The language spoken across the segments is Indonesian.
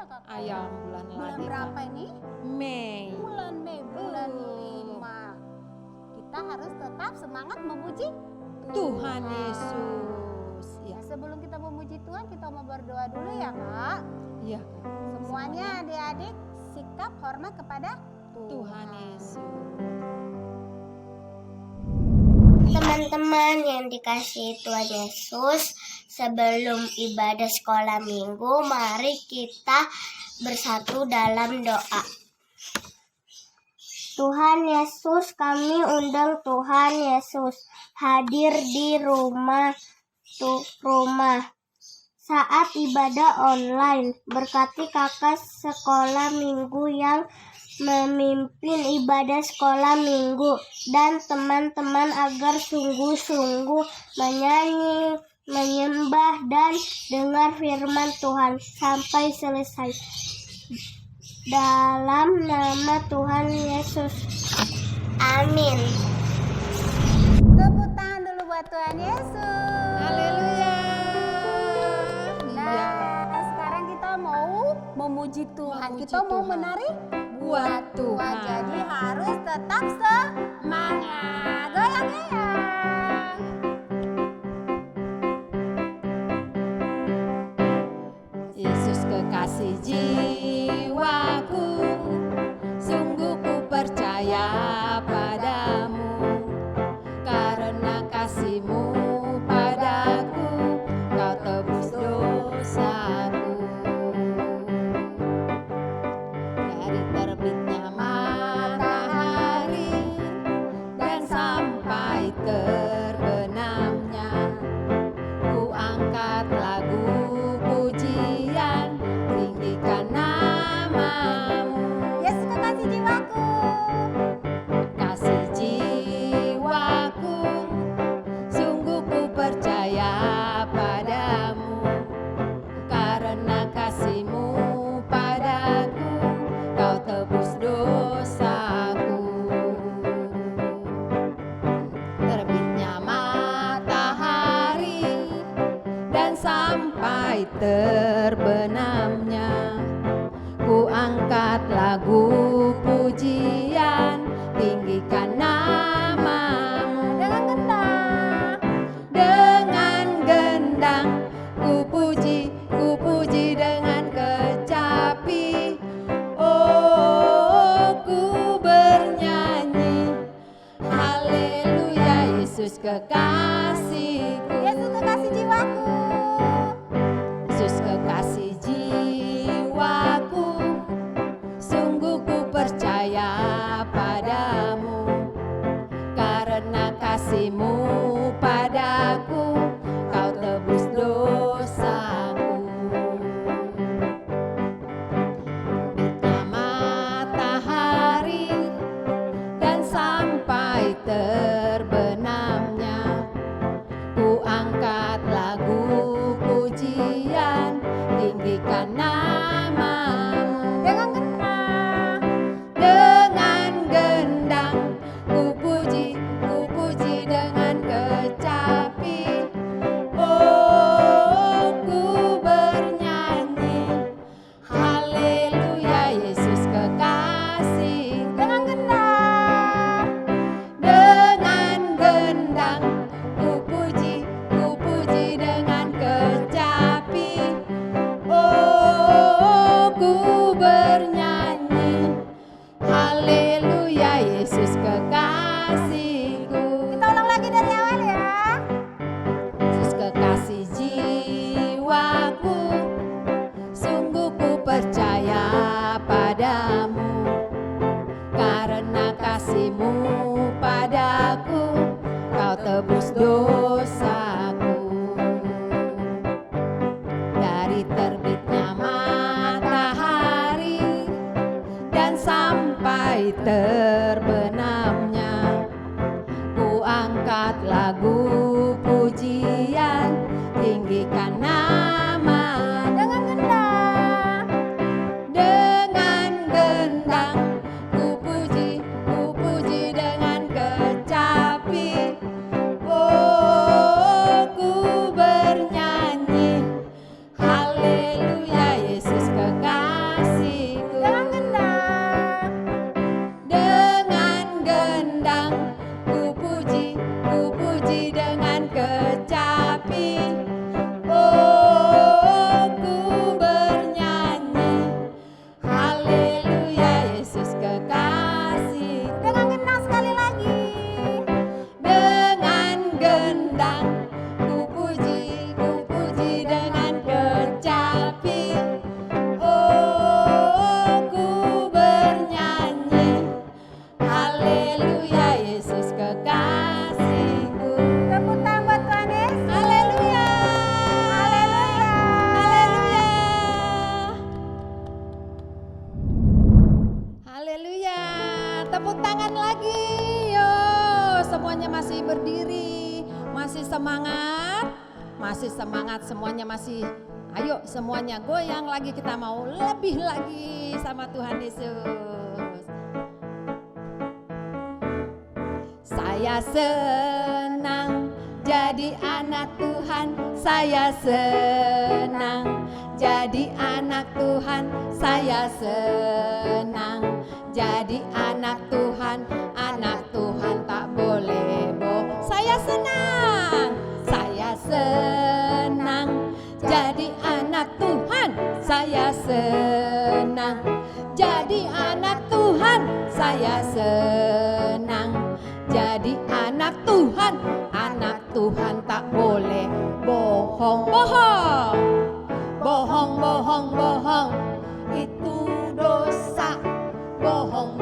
Kakak? Ayam bulan lagi, berapa Kak. ini? Mei. Bulan Mei, bulan 5. Kita harus tetap semangat memuji Tuhan Yesus. Ya, Sebelum kita memuji Tuhan, kita mau berdoa dulu ya Kak. iya, Kak. Semuanya adik-adik sikap hormat kepada Tuhan Yesus. Teman-teman yang dikasihi Tuhan Yesus, sebelum ibadah sekolah minggu, mari kita bersatu dalam doa. Tuhan Yesus, kami undang Tuhan Yesus hadir di rumah saat ibadah online. Berkati kakak sekolah minggu yang memimpin ibadah sekolah minggu dan teman-teman agar sungguh-sungguh menyanyi, menyembah dan dengar firman Tuhan sampai selesai. Dalam nama Tuhan Yesus. Amin. Tepuk tangan dulu buat Tuhan Yesus. Haleluya. Nah, Iya. sekarang kita mau memuji Tuhan. Memuji Kita mau Tuhan. menari Buat Tuhan. Jadi harus tetap semangat. Goyang-goyang. Yesus kekasih jiwaku, sungguh ku percaya padamu, karena kasih-Mu padaku, Kau tebus dosaku. Dari terbitnya matahari dan sampai terbenamnya, ku angkat lagu pujian, tinggikan nama-Mu. Yesus kekasih jiwaku. Kasih jiwaku, sungguh ku percaya padamu, karena kasih-Mu padaku, Kau tebus dosaku. Terbitnya matahari dan sampai terbenamnya, ku angkat lagu pujian, tinggikan nama-Mu. Dengan gendang. Dengan gendang ku puji dengan kecapi. Oh, ku bernyanyi, haleluya, Yesus kekasihku. Yesus kekasih jiwaku. Yesus kekasih jiwaku, sungguh ku percaya padamu, karena kasih-Mu padaku, Kau tebus dosaku. Terbitnya matahari dan sampai terbenamnya, ku angkat lagu pujian, tinggikan nama-Mu. Dengan gendang. Dengan gendang ku puji dengan kecapi. Oh, ku bernyanyi, haleluya, Yesus kekasih. Dengan gendang. Dengan gendang ku puji dengan kecapi. Oh, ku bernyanyi, haleluya, Yesus kekasihku. Kita ulang lagi dari awal ya. Yesus kekasih jiwaku, sungguh ku percaya padamu, karena kasih-Mu padaku, Kau tebus dosaku. Dari terbitnya matahari dan sampai terbenamnya, ku angkat lagu pujian, tinggikan nama. Dengan gendang. Dengan gendang ku puji dengan kecapi. Oh, ku bernyanyi, haleluya, Yesus kekasih. masih semangat, semuanya masih, ayo semuanya goyang lagi, kita mau lebih lagi sama Tuhan Yesus. Saya senang jadi anak Tuhan, saya senang jadi anak Tuhan, saya senang jadi anak Tuhan tak boleh bohong. Saya senang jadi anak Tuhan, saya senang jadi anak Tuhan, saya senang jadi anak Tuhan tak boleh bohong. Bohong itu dosa. Bohong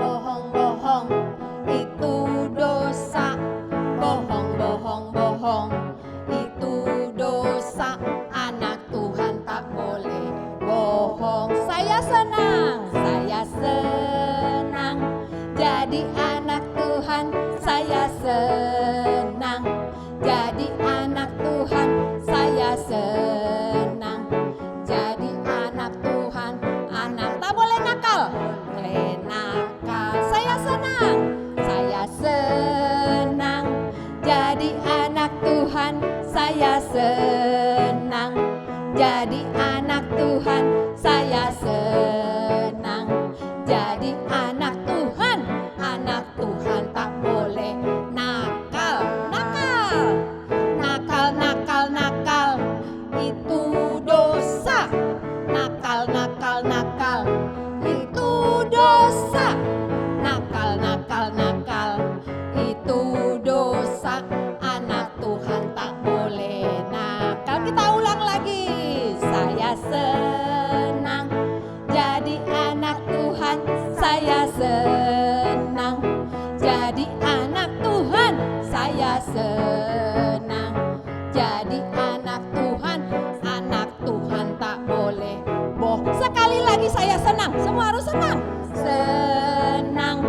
itu dosa. Bohong itu dosa. Anak Tuhan tak boleh bohong. Saya senang jadi anak Tuhan, saya senang jadi anak Tuhan, saya senang jadi anak Tuhan. Anak tak boleh nakal, saya senang jadi anak Tuhan, saya senang jadi anak Tuhan, saya senang jadi anak Tuhan tak boleh nakal. Itu dosa. Nakal itu dosa. Nakal itu dosa. Anak Tuhan tak boleh nakal. Kita ulang lagi. Saya senang jadi anak Tuhan, saya senang jadi anak Tuhan, saya senang jadi anak Tuhan tak boleh bohong. Sekali lagi saya senang, semua harus senang. Senang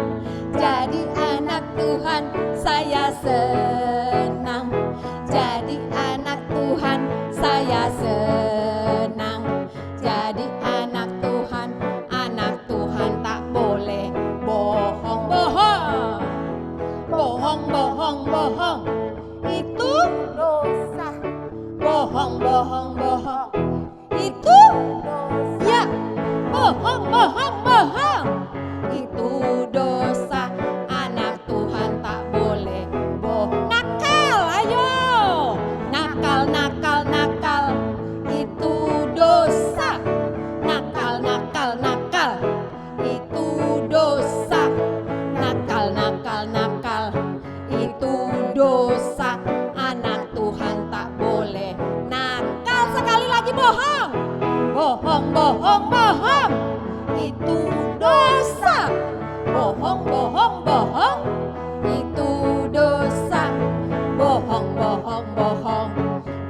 jadi anak Tuhan, saya senang jadi anak Tuhan, saya senang jadi anak Tuhan tak boleh bohong. Bohong itu Dosa. bohong itu ya. Bohong itu dosa. Anak Tuhan tak boleh bohong. Nakal, ayo nakal itu dosa. Nakal itu dosa. Nakal itu dosa. Anak Tuhan tak boleh nakal. Sekali lagi bohong itu dosa. Bohong itu dosa. Bohong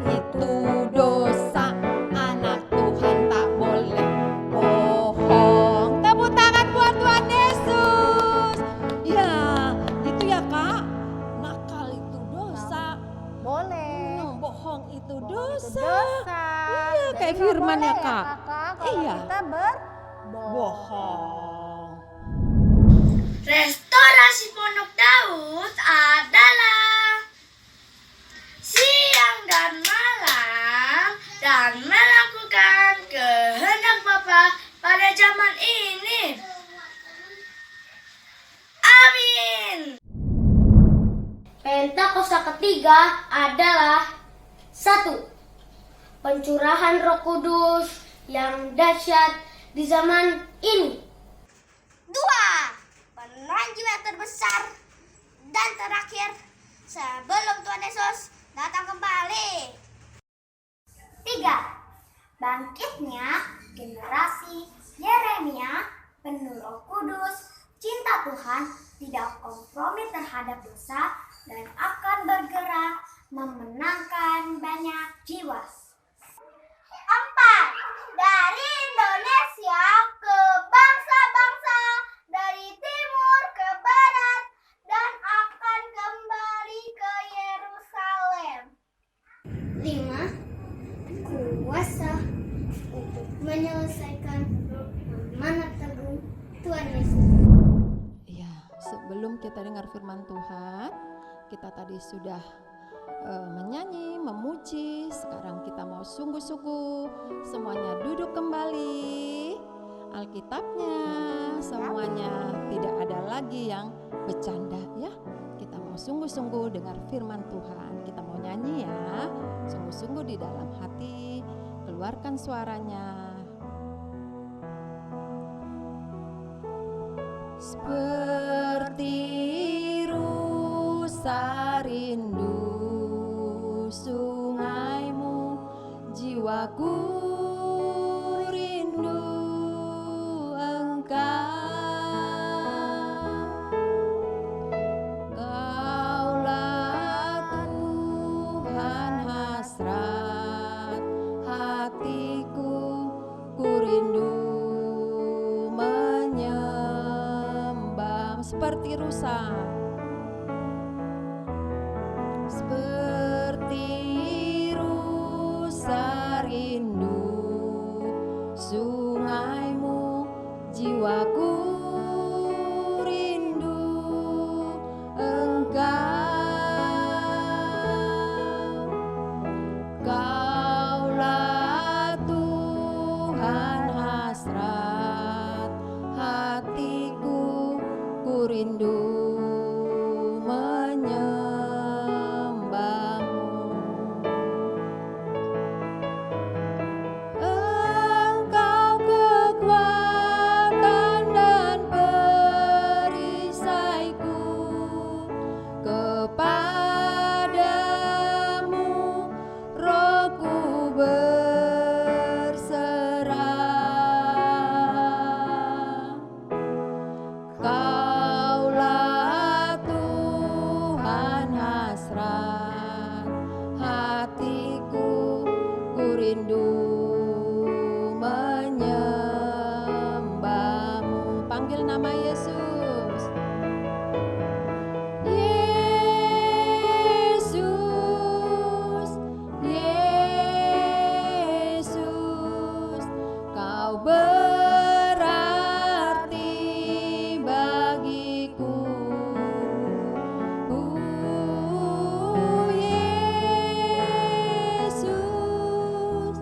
itu dosa. Anak Tuhan tak boleh bohong. Tepuk tangan buat Tuhan Yesus. Ya, itu ya Kak. Nakal itu dosa. Boleh. Bohong itu Bohong itu dosa. dosa. Iya, Jadi kayak nggak firman boleh ya Kak. Kakak, kalau Iya. kita berbohong. Bohong. Restorasi Pondok Daud adalah siang dan malam dan melakukan kehendak Bapa pada zaman ini. Amin. Pentakosta ketiga adalah 1. Pencurahan Roh Kudus yang dahsyat di zaman ini. 2. Penranjian terbesar dan terakhir sebelum Tuhan Yesus datang kembali. 3. Bangkitnya generasi Yeremia penuh Roh Kudus, cinta Tuhan, tidak kompromi terhadap dosa, dan akan bergerak memenangkan banyak jiwa. 4. Dari Indonesia ke bangsa-bangsa, dari timur ke barat, dan akan kembali ke Yerusalem. 5. selesaikan mana teguh Tuhan Yesus. Ya, sebelum kita dengar firman Tuhan, kita tadi sudah menyanyi, memuji. Sekarang kita mau sungguh-sungguh semuanya duduk kembali. Alkitabnya semuanya, tidak ada lagi yang bercanda ya. Kita mau sungguh-sungguh dengar firman Tuhan. Kita mau nyanyi ya, sungguh-sungguh di dalam hati, keluarkan suaranya. Seperti rusa rindu sungaimu, jiwaku rindu engkau. Kaulah Tuhan hasrat hatiku, ku rindu menyembah. Seperti rusa, seperti rusa rindu sungaimu, jiwaku rindu engkau. Kaulah Tuhan hasrat hatiku, ku rindu menyembahmu. Engkau kekuatan dan perisaiku, kepadamu rohku berserah. Kaulah Tuhan hasrat hatiku, ku rindu menyembahmu. Panggil nama Yesus. Yesus, Yesus, kau berarti bagiku. Yesus,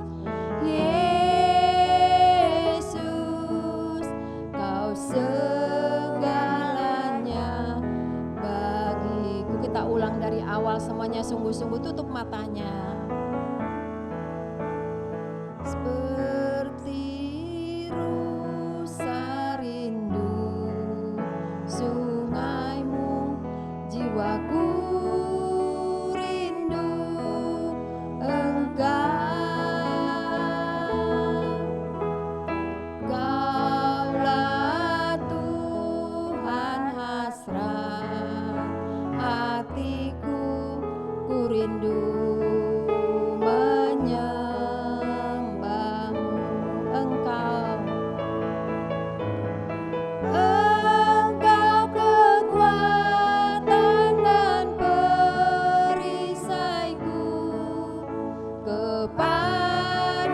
Yesus, kau segalanya bagiku. Kita ulang dari awal semuanya, sungguh-sungguh tutup matanya. Seperti rusa rindu sungaimu, jiwaku rindu engkau. Kaulah Tuhan hasrat hatiku, ku rindu menyembahmu. Engkau, engkau kekuatan dan perisaiku, kepadamu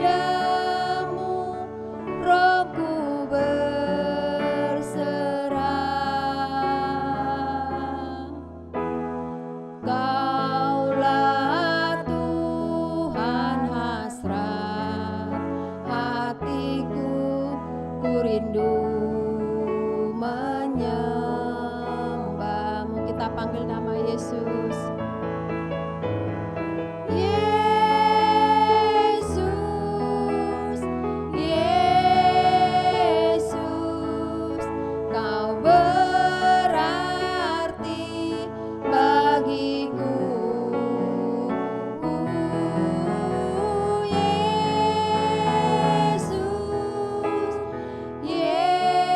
rohku berserah. Kaulah Tuhan hasrat hatiku, ku rindu menyembahmu. Kita panggil nama Yesus. Yesus, Yesus, kau berarti bagiku. Yesus, Yesus,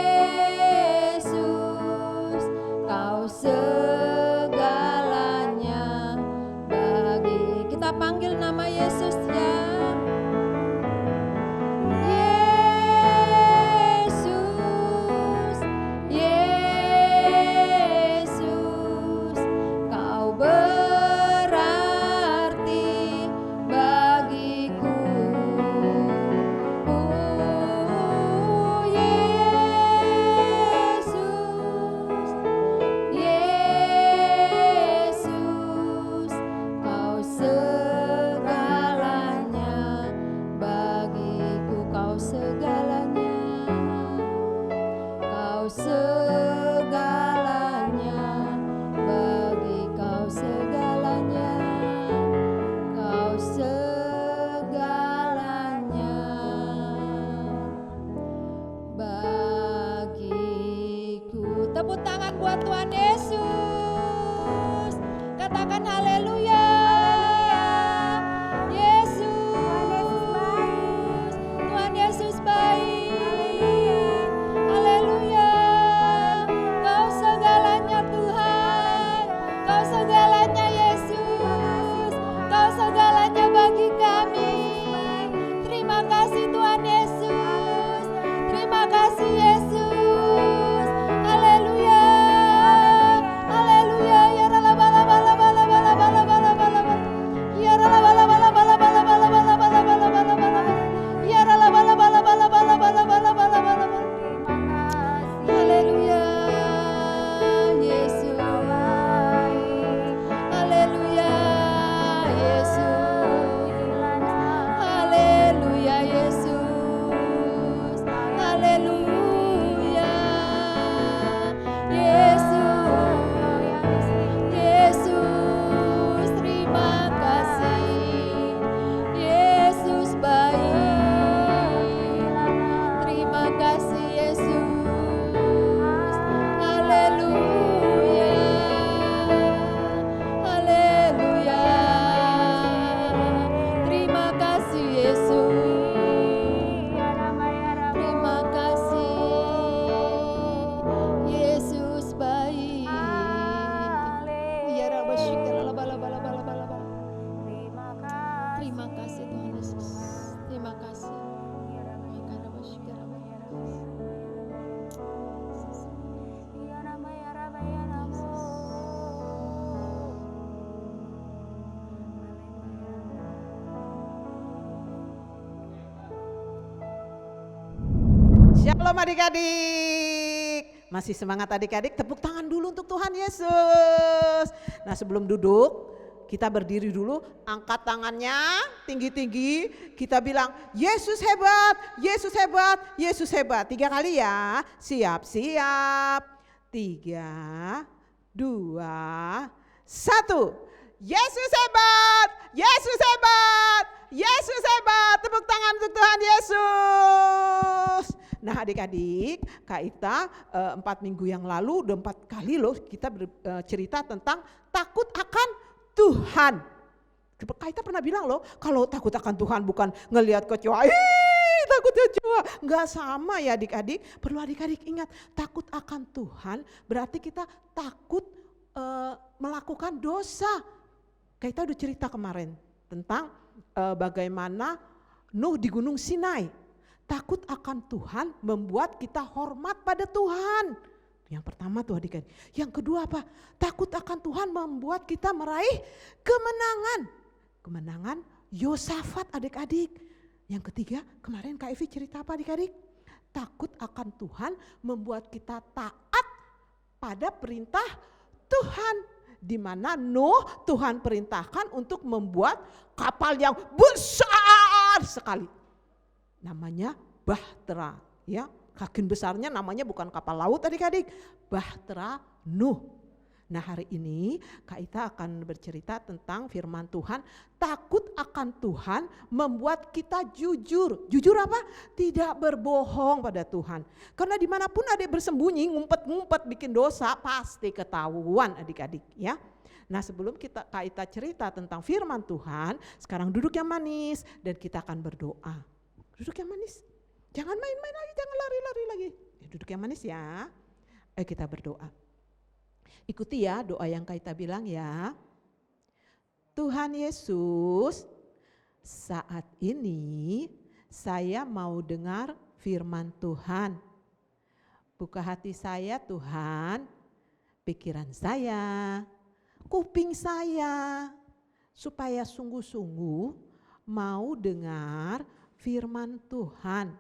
Tepuk tangan buat Tuhan Yesus. Katakan haleluya. Yesus. Tuhan Yesus baik. Haleluya. Kau segalanya Tuhan. Kau segalanya Yesus. Kau segalanya bagi kami. Terima kasih Tuhan Yesus. Terima kasih Yesus. Haleluya. Haleluya. Ya rala bala bala bala bala bala bala bala bala. Ya rala bala bala bala bala bala bala bala bala bala bala. Ya rala bala bala bala bala bala bala bala bala bala. Haleluya. Yesus. Haleluya. Yesus. Haleluya Yesus. Haleluya. Yesus. Yesus terima kasih. Yesus baik. Terima kasih Yesus. Haleluya. Haleluya. Terima kasih Yesus. Terima kasih. Yesus baik. Ya Rabbi syukur bala bala bala bala bala. Terima kasih Tuhan Yesus. Terima kasih. Maka Rabbi syukur Shalom adik-adik. Masih semangat adik-adik? Tepuk tangan dulu untuk Tuhan Yesus. Nah sebelum duduk, kita berdiri dulu, angkat tangannya tinggi-tinggi. Kita bilang, Yesus hebat, Yesus hebat, Yesus hebat. 3 kali ya, siap-siap. 3, 2, 1. Yesus hebat, Yesus hebat, Yesus hebat. Tepuk tangan untuk Tuhan Yesus. Nah adik-adik, Kak Ita 4 minggu yang lalu udah 4 kali loh kita cerita tentang takut akan Tuhan. Kak Ita pernah bilang loh, kalau takut akan Tuhan bukan ngelihat kecoa, takut kecoa. Enggak sama ya adik-adik, perlu adik-adik ingat, takut akan Tuhan berarti kita takut melakukan dosa. Kak Ita udah cerita kemarin tentang bagaimana Nuh di Gunung Sinai. Takut akan Tuhan membuat kita hormat pada Tuhan. Yang pertama tuh adik-adik. Yang kedua apa? Takut akan Tuhan membuat kita meraih kemenangan. Kemenangan Yosafat adik-adik. Yang ketiga kemarin Kak Evi cerita apa adik-adik? Takut akan Tuhan membuat kita taat pada perintah Tuhan. Di mana Nuh Tuhan perintahkan untuk membuat kapal yang besar sekali. Namanya Bahtera, ya. Saking besarnya namanya bukan kapal laut adik-adik, Bahtera Nuh. Nah hari ini Kak Ita akan bercerita tentang firman Tuhan. Takut akan Tuhan membuat kita jujur. Jujur apa? Tidak berbohong pada Tuhan. Karena dimanapun adik bersembunyi, ngumpet-ngumpet bikin dosa, pasti ketahuan adik-adik ya. Nah sebelum Kak Ita cerita tentang firman Tuhan, sekarang duduk yang manis dan kita akan berdoa. Duduk yang manis, jangan main-main lagi, jangan lari-lari lagi. Duduk yang manis ya. Ayo kita berdoa. Ikuti ya doa yang Kak Ita bilang ya. Tuhan Yesus, saat ini saya mau dengar firman Tuhan. Buka hati saya Tuhan, pikiran saya, kuping saya, supaya sungguh-sungguh mau dengar firman Tuhan.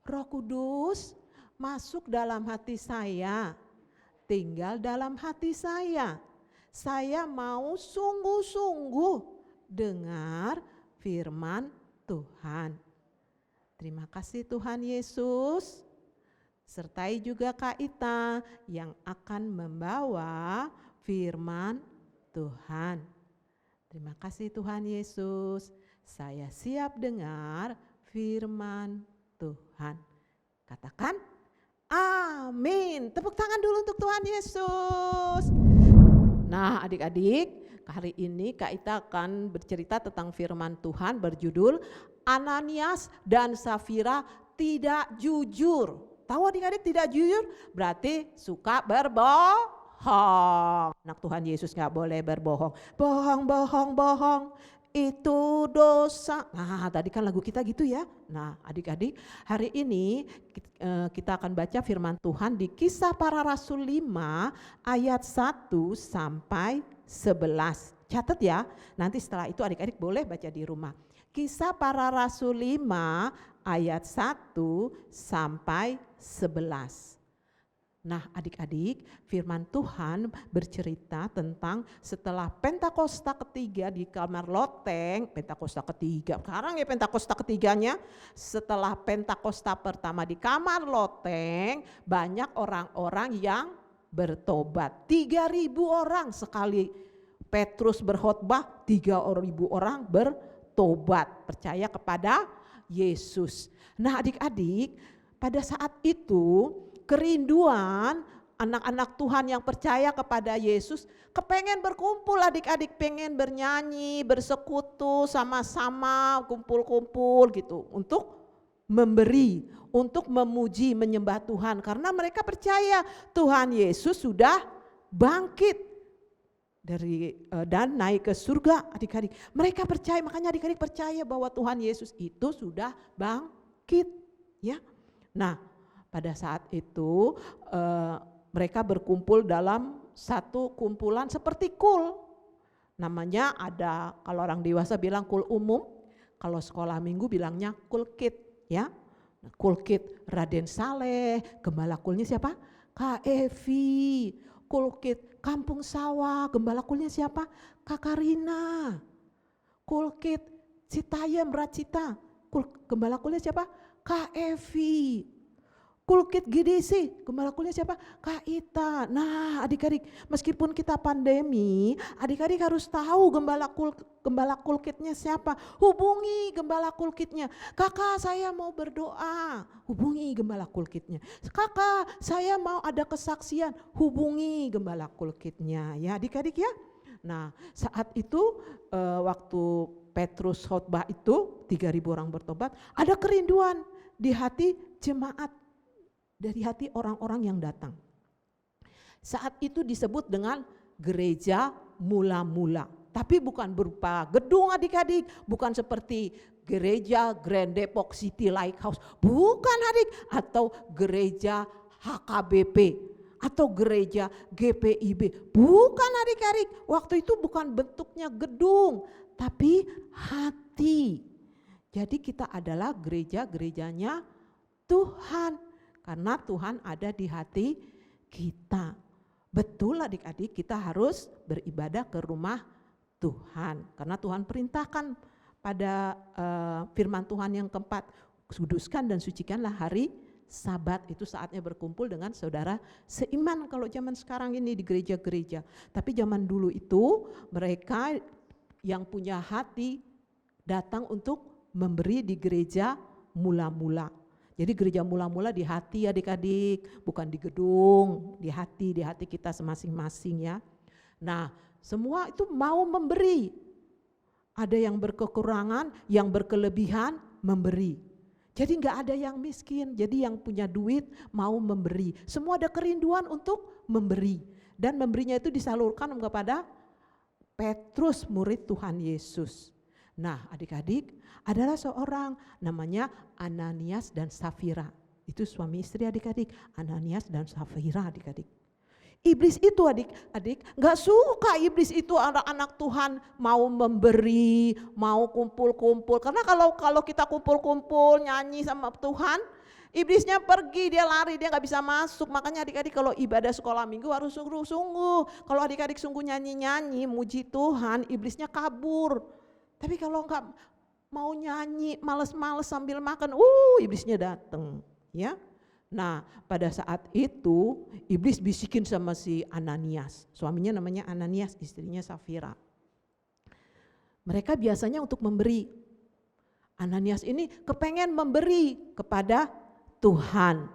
Roh Kudus masuk dalam hati saya, tinggal dalam hati saya. Saya mau sungguh-sungguh dengar firman Tuhan. Terima kasih Tuhan Yesus. Sertai juga Kak Ita yang akan membawa firman Tuhan. Terima kasih Tuhan Yesus. Saya siap dengar firman Tuhan. Katakan, amin. Amin. Tepuk tangan dulu untuk Tuhan Yesus. Nah adik-adik, hari ini Kak Ita akan bercerita tentang firman Tuhan berjudul Ananias dan Safira tidak jujur. Tahu adik-adik tidak jujur? Berarti suka berbohong. Anak Tuhan Yesus gak boleh berbohong. Bohong, bohong, bohong. Itu dosa. Nah tadi kan lagu kita gitu ya. Nah adik-adik, hari ini kita akan baca firman Tuhan di Kisah Para Rasul 5 ayat 1 sampai 11. Catat ya, nanti setelah itu adik-adik boleh baca di rumah. Kisah Para Rasul 5 ayat 1 sampai 11. Nah adik-adik, firman Tuhan bercerita tentang setelah Pentakosta ketiga di kamar loteng, Pentakosta ketiga, sekarang ya Pentakosta ketiganya, setelah Pentakosta pertama di kamar loteng, banyak orang-orang yang bertobat. 3.000 orang sekali Petrus berkhotbah, 3.000 orang bertobat, percaya kepada Yesus. Nah adik-adik, pada saat itu kerinduan anak-anak Tuhan yang percaya kepada Yesus kepengen berkumpul adik-adik, pengen bernyanyi, bersekutu sama-sama, kumpul-kumpul gitu untuk memberi, untuk memuji, menyembah Tuhan karena mereka percaya Tuhan Yesus sudah bangkit dan naik ke surga adik-adik. Mereka percaya, makanya adik-adik percaya bahwa Tuhan Yesus itu sudah bangkit ya. Nah pada saat itu mereka berkumpul dalam satu kumpulan seperti kul. Namanya ada, kalau orang dewasa bilang kul umum, kalau sekolah minggu bilangnya kul kid ya. Nah, kul kid Raden Saleh, gembala kulnya siapa? Kak Evi. Kul kid Kampung Sawah, gembala kulnya siapa? Kak Karina. Kul kid Citayam Racita, gembala kulnya siapa? Kak Evi. Kulkit GDC, gembala kulnya siapa? Kak Ita. Nah adik-adik, meskipun kita pandemi, adik-adik harus tahu gembala kulkitnya siapa. Hubungi gembala kulkitnya. Kakak saya mau berdoa, hubungi gembala kulkitnya. Kakak saya mau ada kesaksian, hubungi gembala kulkitnya. Ya adik-adik ya. Nah saat itu waktu Petrus khotbah itu 3.000 orang bertobat, ada kerinduan di hati jemaat, dari hati orang-orang yang datang. Saat itu disebut dengan gereja mula-mula. Tapi bukan berupa gedung adik-adik, bukan seperti gereja Grand Depok City Lighthouse, bukan adik, atau gereja HKBP, atau gereja GPIB, bukan adik-adik. Waktu itu bukan bentuknya gedung, tapi hati. Jadi kita adalah gereja-gerejanya Tuhan. Karena Tuhan ada di hati kita. Betul adik-adik, kita harus beribadah ke rumah Tuhan. Karena Tuhan perintahkan pada firman Tuhan yang keempat, kuduskan dan sucikanlah hari Sabat. Itu saatnya berkumpul dengan saudara seiman kalau zaman sekarang ini di gereja-gereja. Tapi zaman dulu itu mereka yang punya hati datang untuk memberi di gereja mula-mula. Jadi gereja mula-mula di hati adik-adik, bukan di gedung, di hati kita masing-masing ya. Nah semua itu mau memberi. Ada yang berkekurangan, yang berkelebihan memberi. Jadi gak ada yang miskin, jadi yang punya duit mau memberi. Semua ada kerinduan untuk memberi. Dan memberinya itu disalurkan kepada Petrus murid Tuhan Yesus. Nah adik-adik, adalah seorang namanya Ananias dan Safira. Itu suami istri adik-adik, Ananias dan Safira adik-adik. Iblis itu adik-adik gak suka iblis itu anak-anak Tuhan mau memberi, mau kumpul-kumpul. Karena kalau kita kumpul-kumpul nyanyi sama Tuhan, iblisnya pergi, dia lari, dia gak bisa masuk. Makanya adik-adik kalau ibadah sekolah minggu harus sungguh-sungguh. Kalau adik-adik sungguh nyanyi-nyanyi, muji Tuhan, iblisnya kabur. Tapi kalau enggak mau nyanyi, males-males sambil makan, iblisnya datang, ya. Nah, pada saat itu iblis bisikin sama si Ananias. Suaminya namanya Ananias, istrinya Safira. Mereka biasanya untuk memberi. Ananias ini kepengen memberi kepada Tuhan.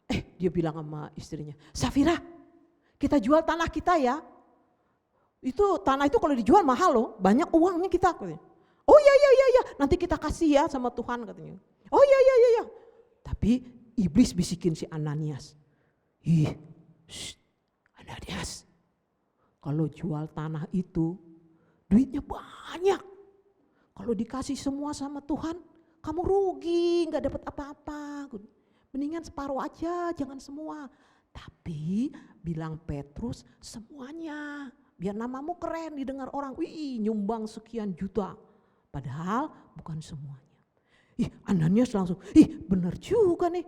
Dia bilang sama istrinya, Safira, kita jual tanah kita ya. Itu tanah itu kalau dijual mahal loh, banyak uangnya kita. Oh iya, nanti kita kasih ya sama Tuhan katanya. Oh iya. Tapi iblis bisikin si Ananias. Ananias, kalau jual tanah itu duitnya banyak. Kalau dikasih semua sama Tuhan, kamu rugi, gak dapat apa-apa. Mendingan separuh aja, jangan semua. Tapi bilang Petrus semuanya. Biar namamu keren didengar orang, wih nyumbang sekian juta. Padahal bukan semuanya. Ananias langsung, benar juga nih.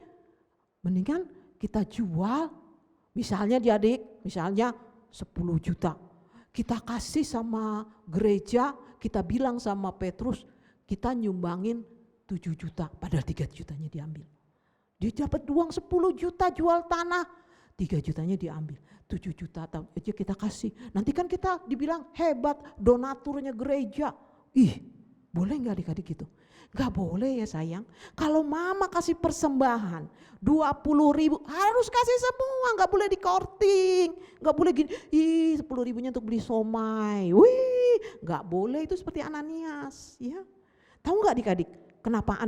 Mendingan kita jual, misalnya misalnya 10 juta. Kita kasih sama gereja, kita bilang sama Petrus, kita nyumbangin 7 juta, padahal 3 jutanya diambil. Dia dapat uang 10 juta jual tanah, 3 jutanya diambil, 7 juta aja kita kasih. Nanti kan kita dibilang hebat, donaturnya gereja. Boleh gak adik-adik gitu? Gak boleh ya sayang. Kalau mama kasih persembahan 20.000 harus kasih semua, gak boleh dikorting. Gak boleh gini, 10.000 untuk beli somai. Gak boleh, itu seperti Ananias ya. Tahu gak adik-adik kenapa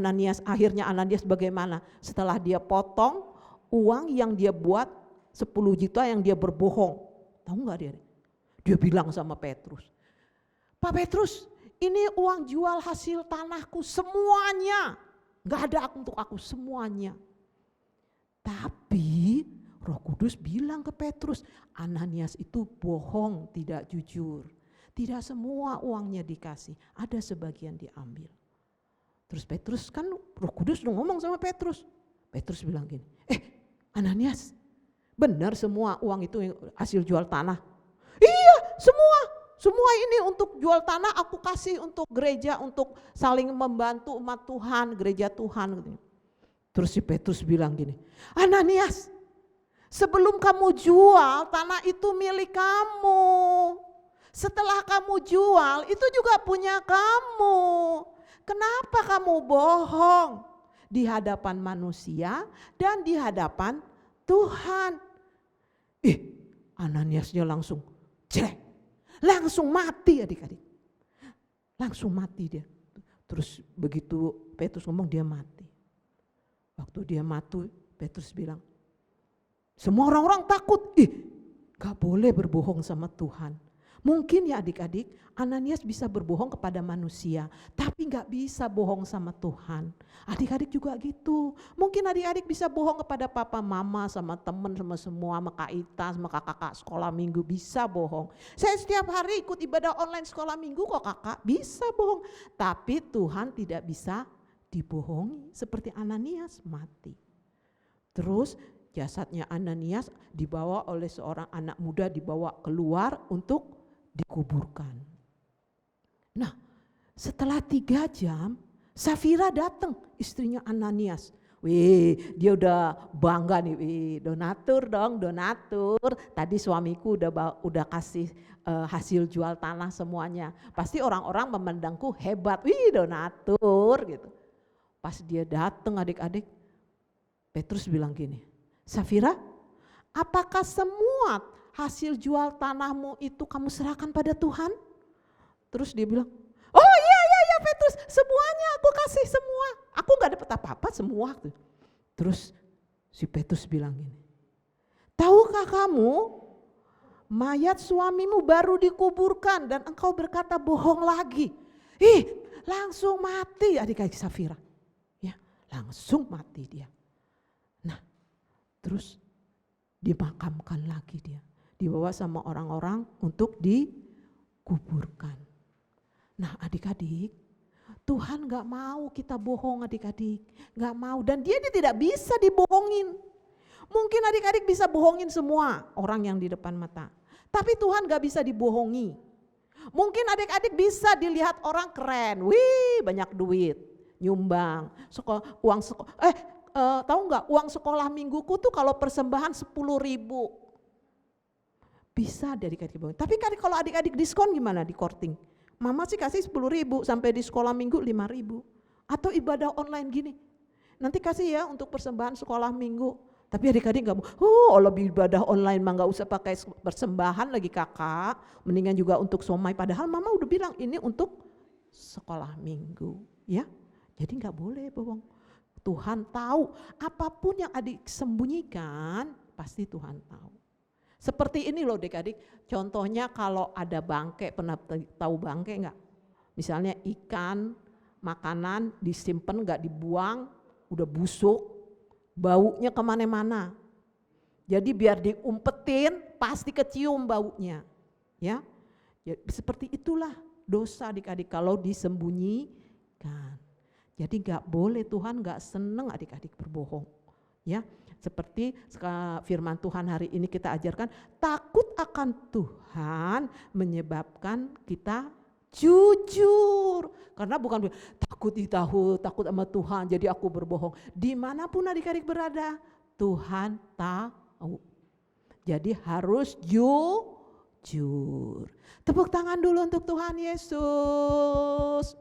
akhirnya Ananias bagaimana? Setelah dia potong uang yang dia buat 10 juta yang dia berbohong. Tahu gak dia? Dia bilang sama Petrus, Pak Petrus, ini uang jual hasil tanahku semuanya. Gak ada untuk aku semuanya. Tapi Roh Kudus bilang ke Petrus, Ananias itu bohong, tidak jujur. Tidak semua uangnya dikasih, ada sebagian diambil. Terus Petrus kan Roh Kudus udah ngomong sama Petrus. Petrus bilang gini, Ananias, benar semua uang itu hasil jual tanah? Iya, semua ini untuk jual tanah aku kasih untuk gereja, untuk saling membantu umat Tuhan, gereja Tuhan. Terus si Petrus bilang gini, Ananias, sebelum kamu jual tanah itu milik kamu. Setelah kamu jual itu juga punya kamu. Kenapa kamu bohong di hadapan manusia dan di hadapan Tuhan? Ananiasnya langsung jelek. Langsung mati adik-adik. Langsung mati dia. Terus begitu Petrus ngomong dia mati. Waktu dia mati Petrus bilang, semua orang-orang takut. Gak boleh berbohong sama Tuhan. Mungkin ya adik-adik, Ananias bisa berbohong kepada manusia, tapi gak bisa bohong sama Tuhan. Adik-adik juga gitu. Mungkin adik-adik bisa bohong kepada papa, mama, sama temen, sama semua, sama Kak Ita, sama kakak-kakak sekolah minggu, bisa bohong. Saya setiap hari ikut ibadah online sekolah minggu kok kakak, bisa bohong. Tapi Tuhan tidak bisa dibohongi, seperti Ananias mati. Terus jasadnya Ananias dibawa oleh seorang anak muda, dibawa keluar untuk dikuburkan. Nah, setelah 3 jam, Safira datang, istrinya Ananias. Dia udah bangga nih, donatur dong, donatur. Tadi suamiku udah kasih hasil jual tanah semuanya. Pasti orang-orang memandangku hebat, donatur gitu. Pas dia datang adik-adik, Petrus bilang gini, Safira, apakah semua hasil jual tanahmu itu kamu serahkan pada Tuhan? Terus dia bilang, oh iya Petrus, semuanya aku kasih semua. Aku gak dapat apa-apa semua. Terus si Petrus bilang gini, tahukah kamu mayat suamimu baru dikuburkan dan engkau berkata bohong lagi. Langsung mati adik-adik Safira. Ya, langsung mati dia. Nah, terus dimakamkan lagi dia. Dibawa sama orang-orang untuk dikuburkan. Nah adik-adik, Tuhan gak mau kita bohong adik-adik. Gak mau, dan dia tidak bisa dibohongin. Mungkin adik-adik bisa bohongin semua orang yang di depan mata. Tapi Tuhan gak bisa dibohongi. Mungkin adik-adik bisa dilihat orang keren. Banyak duit, nyumbang. Tahu gak uang sekolah mingguku tuh kalau persembahan 10.000. Bisa adik-adik bohong. Tapi kalau adik-adik diskon gimana di korting? Mama sih kasih 10.000 sampai di sekolah minggu 5.000. Atau ibadah online gini. Nanti kasih ya untuk persembahan sekolah minggu. Tapi adik-adik gak mau, lebih ibadah online mah gak usah pakai persembahan lagi kakak. Mendingan juga untuk somai, padahal mama udah bilang ini untuk sekolah minggu. Ya, jadi gak boleh bohong. Tuhan tahu, apapun yang adik sembunyikan, pasti Tuhan tahu. Seperti ini loh adik-adik, contohnya kalau ada bangke, pernah tahu bangke enggak? Misalnya ikan, makanan disimpan enggak dibuang, udah busuk, baunya kemana-mana. Jadi biar diumpetin, pasti kecium baunya. Ya, seperti itulah dosa adik-adik kalau disembunyikan. Jadi gak boleh, Tuhan gak seneng adik-adik berbohong. Ya, seperti firman Tuhan hari ini kita ajarkan, takut akan Tuhan menyebabkan kita jujur. Karena bukan takut sama Tuhan jadi aku berbohong. Dimanapun adik-adik berada, Tuhan tahu. Jadi harus jujur. Tepuk tangan dulu untuk Tuhan Yesus.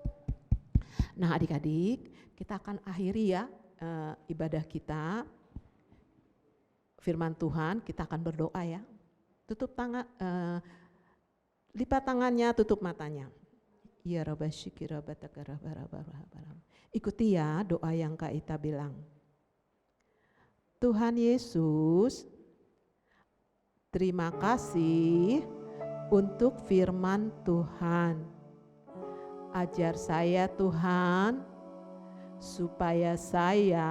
Nah adik-adik, kita akan akhiri ya ibadah kita. Firman Tuhan, kita akan berdoa ya. Tutup tangan, lipat tangannya, tutup matanya. Ya Rabba syikir Rabba takarabba rabba. Ikuti ya doa yang Kak Ita bilang. Tuhan Yesus, terima kasih untuk firman Tuhan. Ajar saya Tuhan, supaya saya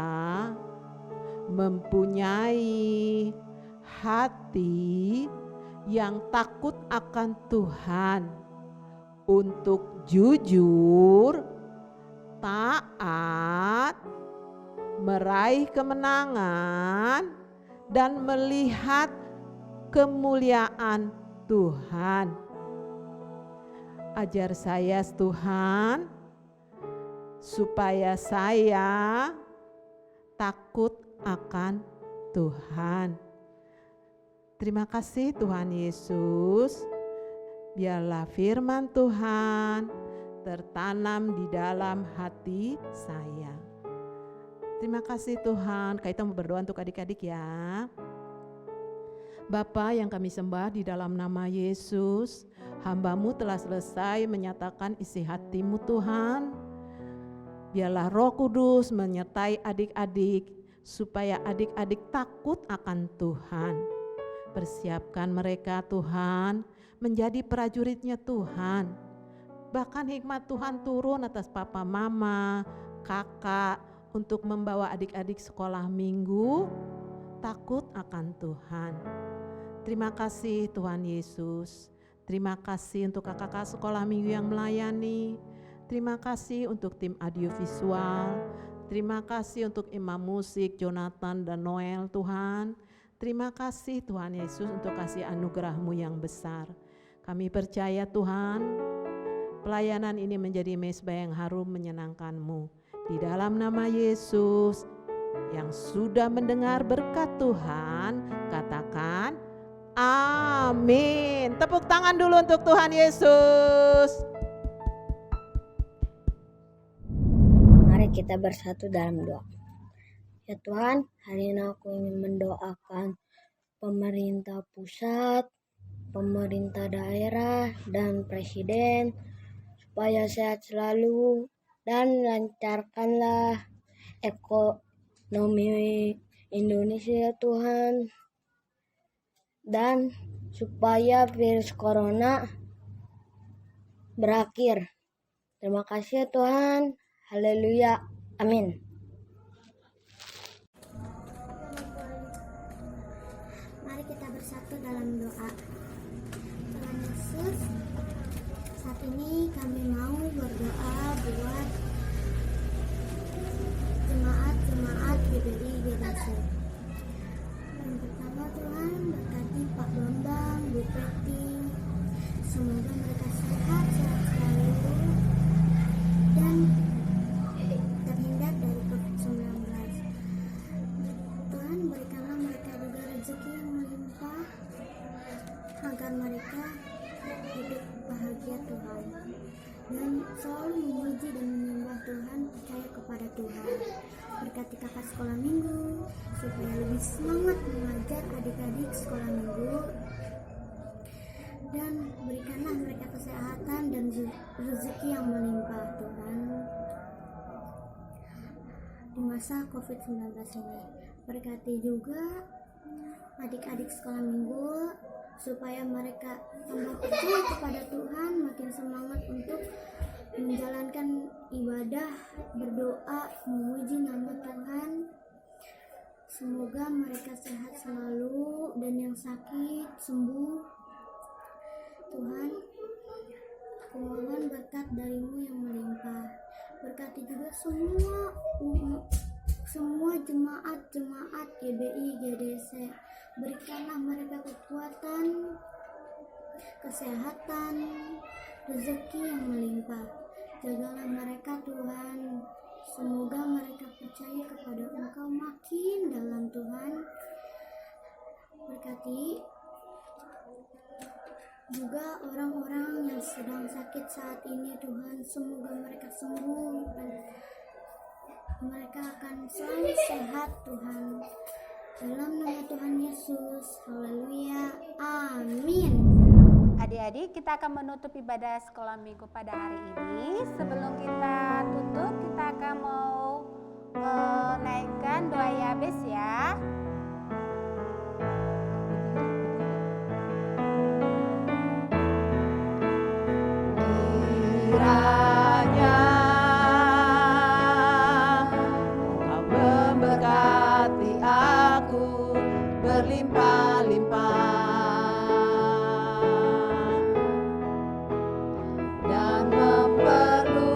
mempunyai hati yang takut akan Tuhan, untuk jujur, taat, meraih kemenangan, dan melihat kemuliaan Tuhan. Ajar saya Tuhan, supaya saya takut akan Tuhan. Terima kasih Tuhan Yesus. Biarlah firman Tuhan tertanam di dalam hati saya. Terima kasih Tuhan. Kita mau berdoa untuk adik-adik ya. Bapa yang kami sembah, di dalam nama Yesus, hamba-Mu telah selesai menyatakan isi hati-Mu Tuhan. Biarlah Roh Kudus menyertai adik-adik, supaya adik-adik takut akan Tuhan. Persiapkan mereka Tuhan, menjadi prajuritnya Tuhan. Bahkan hikmat Tuhan turun atas papa mama, kakak, untuk membawa adik-adik sekolah minggu, takut akan Tuhan. Terima kasih Tuhan Yesus. Terima kasih untuk kakak-kakak sekolah minggu yang melayani. Terima kasih untuk tim audiovisual. Terima kasih untuk imam musik Jonathan dan Noel Tuhan. Terima kasih Tuhan Yesus untuk kasih anugerah-Mu yang besar. Kami percaya Tuhan, pelayanan ini menjadi mezbah yang harum menyenangkan-Mu. Di dalam nama Yesus, yang sudah mendengar berkat Tuhan, katakan amin. Tepuk tangan dulu untuk Tuhan Yesus. Mari kita bersatu dalam doa. Ya Tuhan, hari ini aku ingin mendoakan pemerintah pusat, pemerintah daerah, dan presiden, supaya sehat selalu dan lancarkanlah ekonomi Indonesia ya Tuhan. Dan supaya virus corona berakhir. Terima kasih ya Tuhan. Haleluya. Amin. Mari kita bersatu dalam doa. Tuhan Yesus, saat ini kami mau berdoa buat jemaat-jemaat GBI GBC. Yang pertama Tuhan, berkati Pak Bambang, Bu Peti, semoga mereka sehat selalu dan terhindar dari COVID-19. Tuhan, berikanlah mereka juga rezeki yang melimpah agar mereka hidup bahagia Tuhan, dan selalu memuji dan menyembah Tuhan, percaya kepada Tuhan. Berkati kakak sekolah minggu supaya lebih semangat mengajar adik-adik sekolah minggu, dan berikanlah mereka kesehatan dan rezeki yang melimpah Tuhan di masa COVID-19 ini. Berkati juga adik-adik sekolah minggu supaya mereka tambah percaya kepada Tuhan, makin semangat untuk menjalankan ibadah, berdoa, memuji nama Tuhan. Semoga mereka sehat selalu dan yang sakit sembuh. Tuhan, aku mohon berkat darimu yang melimpah. Berkati juga semua jemaat GBI GDC. Berikanlah mereka kekuatan, kesehatan, rezeki yang melimpah. Jagalah mereka Tuhan. Semoga mereka percaya kepada Engkau makin dalam Tuhan. Berkati juga orang-orang yang sedang sakit saat ini Tuhan. Semoga mereka sembuh dan mereka akan selalu sehat Tuhan. Dalam nama Tuhan Yesus. Haleluya. Amin. Adik-adik, kita akan menutup ibadah sekolah minggu pada hari ini. Sebelum kita tutup, kita akan mau naikkan doa Yabes ya. Kiranya Kau memberkati aku berlimpah-limpah dan memperluas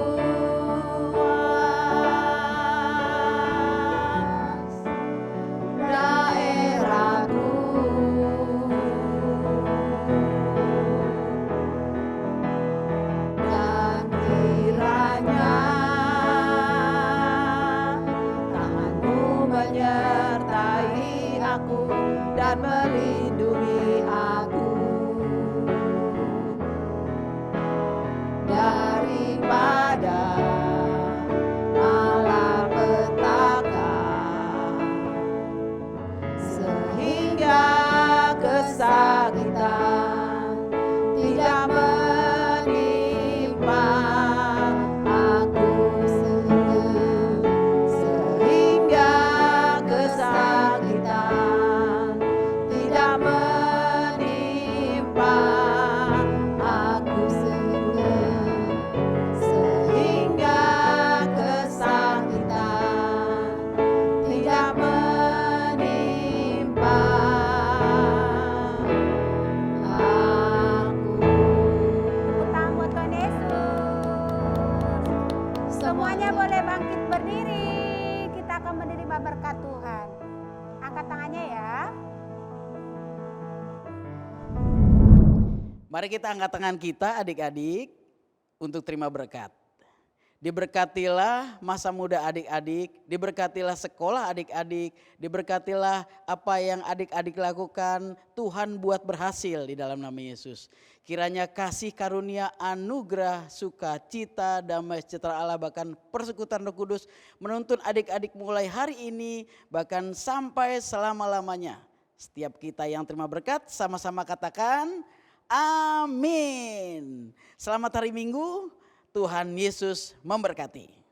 daerahku. Dan kiranya tanganmu menyertai aku dan melindungi aku daripada malapetaka, sehingga kesakitan tidak menimpa aku, sehingga kesakitan tidak menimpa aku, sehingga kesakitan tidak menimpa aku. Tepuk tangan buat Tuhan Yesus. Semuanya boleh bangkit berdiri. Kita akan menerima berkat Tuhan. Angkat tangannya ya. Mari kita angkat tangan kita adik-adik untuk terima berkat. Diberkatilah masa muda adik-adik, diberkatilah sekolah adik-adik, diberkatilah apa yang adik-adik lakukan, Tuhan buat berhasil di dalam nama Yesus. Kiranya kasih karunia, anugerah, sukacita, damai sejahtera Allah bahkan persekutuan Roh Kudus menuntun adik-adik mulai hari ini bahkan sampai selama-lamanya. Setiap kita yang terima berkat sama-sama katakan amin. Selamat hari Minggu, Tuhan Yesus memberkati.